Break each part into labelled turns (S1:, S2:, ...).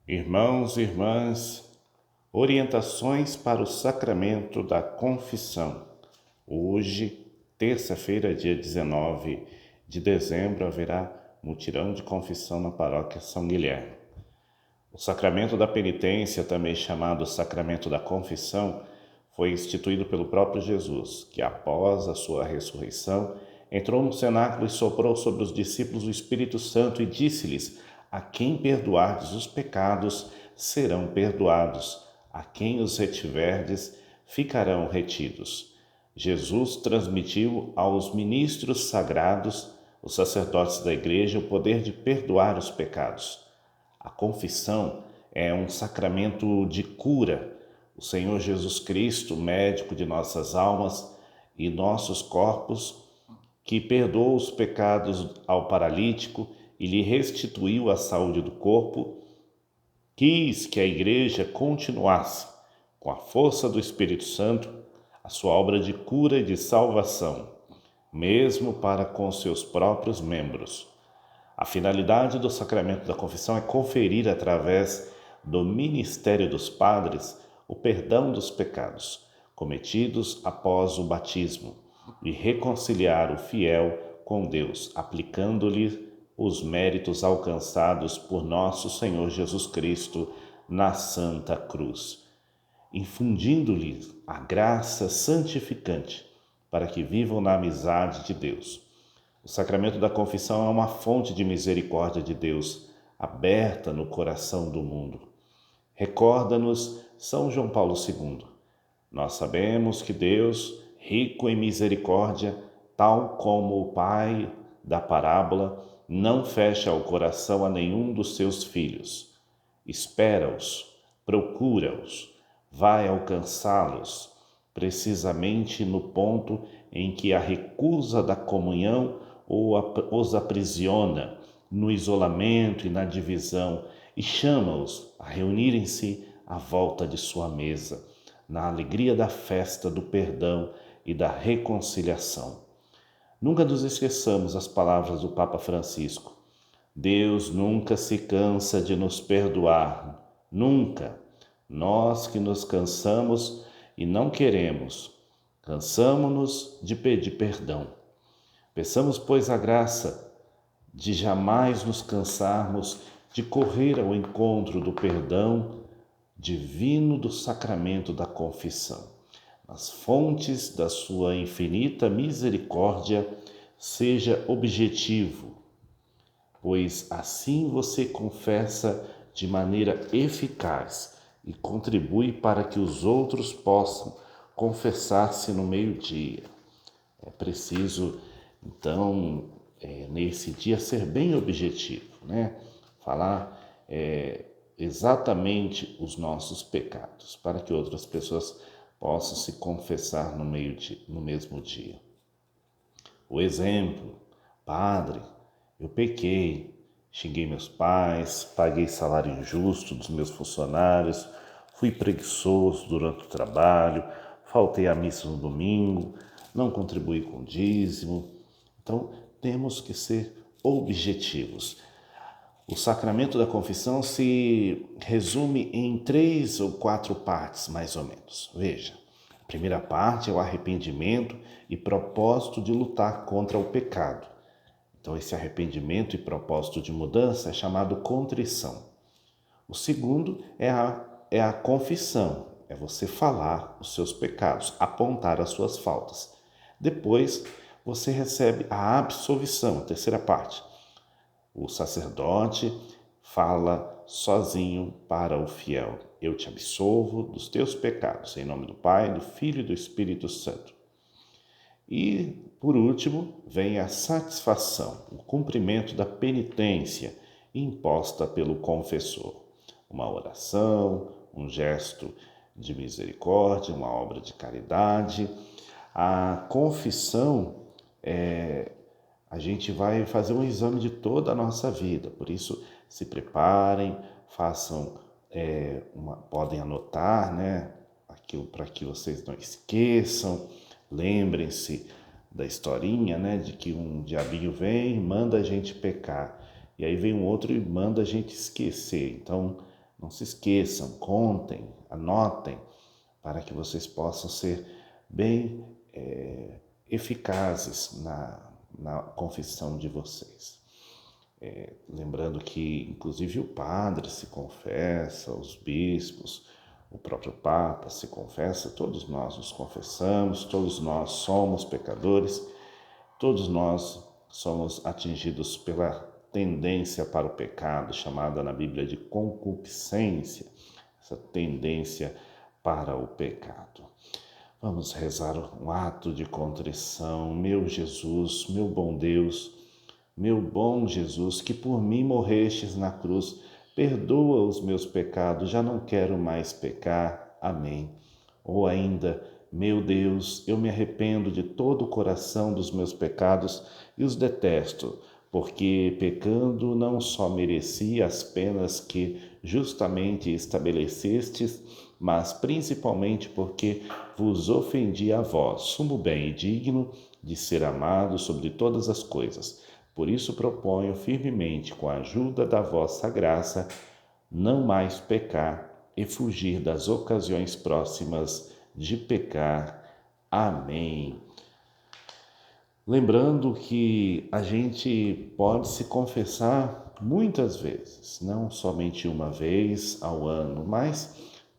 S1: Irmãos e irmãs, orientações para o sacramento da confissão. Hoje, terça-feira, dia 19 de dezembro, haverá mutirão de confissão na paróquia São Guilherme. O sacramento da penitência, também chamado sacramento da confissão, foi instituído pelo próprio Jesus, que após a sua ressurreição, entrou no cenáculo e soprou sobre os discípulos o Espírito Santo e disse-lhes: a quem perdoardes os pecados, serão perdoados. A quem os retiverdes, ficarão retidos. Jesus transmitiu aos ministros sagrados, os sacerdotes da igreja, o poder de perdoar os pecados. A confissão é um sacramento de cura. O Senhor Jesus Cristo, médico de nossas almas e nossos corpos, que perdoou os pecados ao paralítico e lhe restituiu a saúde do corpo, quis que a Igreja continuasse, com a força do Espírito Santo, a sua obra de cura e de salvação, mesmo para com seus próprios membros. A finalidade do sacramento da confissão é conferir, através do ministério dos padres, o perdão dos pecados cometidos após o batismo e reconciliar o fiel com Deus, aplicando-lhe os méritos alcançados por nosso Senhor Jesus Cristo na Santa Cruz, infundindo-lhe a graça santificante para que vivam na amizade de Deus. O sacramento da confissão é uma fonte de misericórdia de Deus, aberta no coração do mundo. Recorda-nos São João Paulo II. Nós sabemos que Deus, rico em misericórdia, tal como o pai da parábola, não fecha o coração a nenhum dos seus filhos. Espera-os, procura-os, vai alcançá-los, precisamente no ponto em que a recusa da comunhão os aprisiona no isolamento e na divisão, e chama-os a reunirem-se à volta de sua mesa, na alegria da festa do perdão e da reconciliação. Nunca nos esqueçamos as palavras do Papa Francisco. Deus nunca se cansa de nos perdoar, nunca. Nós que nos cansamos e não queremos, cansamo-nos de pedir perdão. Peçamos, pois, a graça de jamais nos cansarmos de correr ao encontro do perdão divino do sacramento da confissão. Nas fontes da sua infinita misericórdia, seja objetivo, pois assim você confessa de maneira eficaz e contribui para que os outros possam confessar-se no meio-dia. É preciso, então, nesse dia, ser bem objetivo, né? Falar exatamente os nossos pecados, para que outras pessoas possam se confessar no mesmo dia. O exemplo: Padre, eu pequei, xinguei meus pais, paguei salário injusto dos meus funcionários, fui preguiçoso durante o trabalho, faltei à missa no domingo, não contribuí com o dízimo. Então, temos que ser objetivos. O sacramento da confissão se resume em 3 ou 4 partes, mais ou menos. Veja, a primeira parte é o arrependimento e propósito de lutar contra o pecado. Então, esse arrependimento e propósito de mudança é chamado contrição. O segundo é a confissão, é você falar os seus pecados, apontar as suas faltas. Depois, você recebe a absolvição, a terceira parte. O sacerdote fala sozinho para o fiel: eu te absolvo dos teus pecados, em nome do Pai, do Filho e do Espírito Santo. E, por último, vem a satisfação, o cumprimento da penitência imposta pelo confessor. Uma oração, um gesto de misericórdia, uma obra de caridade. A confissão a gente vai fazer um exame de toda a nossa vida, por isso se preparem, façam, podem anotar, né, aquilo para que vocês não esqueçam. Lembrem-se da historinha, né, de que um diabinho vem e manda a gente pecar, e aí vem um outro e manda a gente esquecer. Então, Não se esqueçam, contem, anotem, para que vocês possam ser bem eficazes na confissão de vocês. Lembrando que, inclusive, o padre se confessa, os bispos, o próprio Papa se confessa, todos nós nos confessamos, todos nós somos pecadores, todos nós somos atingidos pela tendência para o pecado, chamada na Bíblia de concupiscência, essa tendência para o pecado. Vamos rezar um ato de contrição. Meu Jesus, meu bom Deus, meu bom Jesus, que por mim morrestes na cruz, perdoa os meus pecados, já não quero mais pecar. Amém. Ou ainda, meu Deus, eu me arrependo de todo o coração dos meus pecados e os detesto, porque pecando não só mereci as penas que justamente estabelecestes, mas principalmente porque vos ofendi a vós, sumo bem e digno de ser amado sobre todas as coisas. Por isso proponho firmemente, com a ajuda da vossa graça, não mais pecar e fugir das ocasiões próximas de pecar. Amém. Lembrando que a gente pode se confessar muitas vezes, não somente uma vez ao ano, mas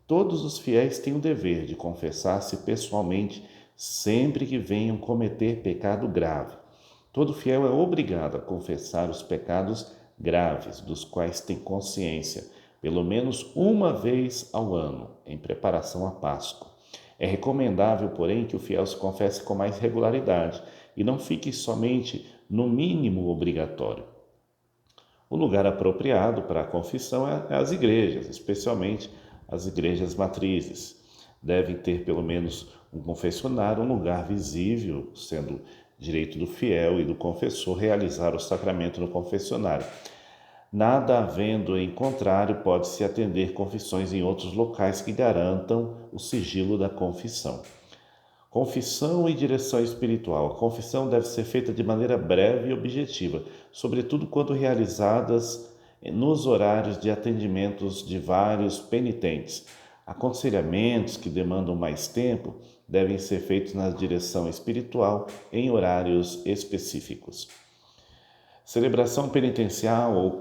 S1: todos os fiéis têm o dever de confessar-se pessoalmente sempre que venham cometer pecado grave. Todo fiel é obrigado a confessar os pecados graves, dos quais tem consciência, pelo menos uma vez ao ano, em preparação à Páscoa. É recomendável, porém, que o fiel se confesse com mais regularidade e não fique somente no mínimo obrigatório. O lugar apropriado para a confissão é as igrejas, especialmente as igrejas matrizes. Devem ter pelo menos um confessionário, um lugar visível, sendo direito do fiel e do confessor realizar o sacramento no confessionário. Nada havendo em contrário, pode-se atender confissões em outros locais que garantam o sigilo da confissão. Confissão e direção espiritual. A confissão deve ser feita de maneira breve e objetiva, sobretudo quando realizadas nos horários de atendimentos de vários penitentes. Aconselhamentos que demandam mais tempo devem ser feitos na direção espiritual em horários específicos. Celebração penitencial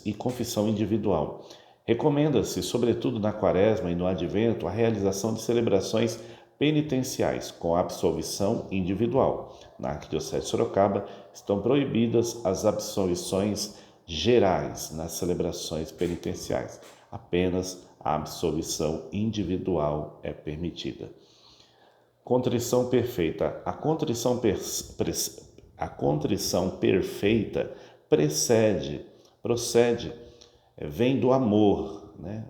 S1: e confissão individual. Recomenda-se, sobretudo na Quaresma e no Advento, a realização de celebrações penitenciais com absolvição individual. Na Arquidiocese de Sorocaba estão proibidas as absolvições gerais nas celebrações penitenciais. Apenas a absolvição individual é permitida. Contrição perfeita. A contrição perfeita procede, vem do amor, né?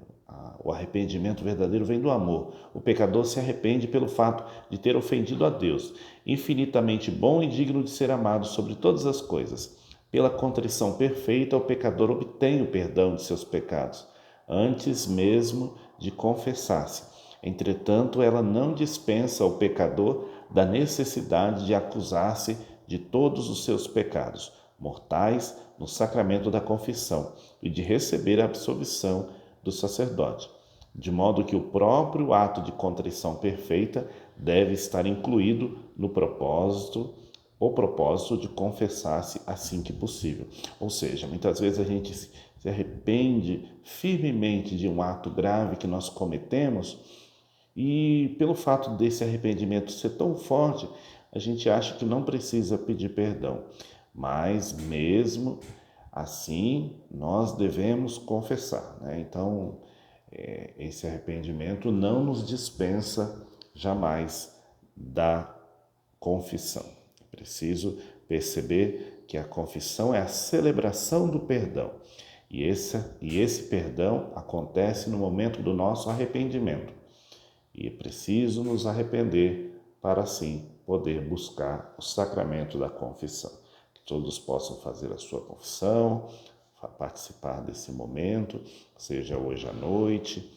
S1: O arrependimento verdadeiro vem do amor. O pecador se arrepende pelo fato de ter ofendido a Deus, infinitamente bom e digno de ser amado sobre todas as coisas. Pela contrição perfeita, o pecador obtém o perdão de seus pecados, antes mesmo de confessar-se. Entretanto, ela não dispensa ao pecador da necessidade de acusar-se de todos os seus pecados mortais no sacramento da confissão e de receber a absolvição do sacerdote, de modo que o próprio ato de contrição perfeita deve estar incluído no propósito de confessar-se assim que possível. Ou seja, muitas vezes a gente se arrepende firmemente de um ato grave que nós cometemos e pelo fato desse arrependimento ser tão forte, a gente acha que não precisa pedir perdão. Mas mesmo assim, nós devemos confessar, né? Então, esse arrependimento não nos dispensa jamais da confissão. É preciso perceber que a confissão é a celebração do perdão. E esse perdão acontece no momento do nosso arrependimento. E é preciso nos arrepender para assim poder buscar o sacramento da confissão. Que todos possam fazer a sua confissão, participar desse momento, seja hoje à noite,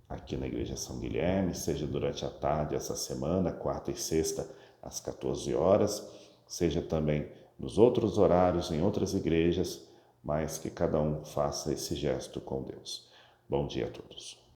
S1: aqui na Igreja São Guilherme, seja durante a tarde, essa semana, quarta e sexta, às 14 horas, seja também nos outros horários, em outras igrejas, mas que cada um faça esse gesto com Deus. Bom dia a todos.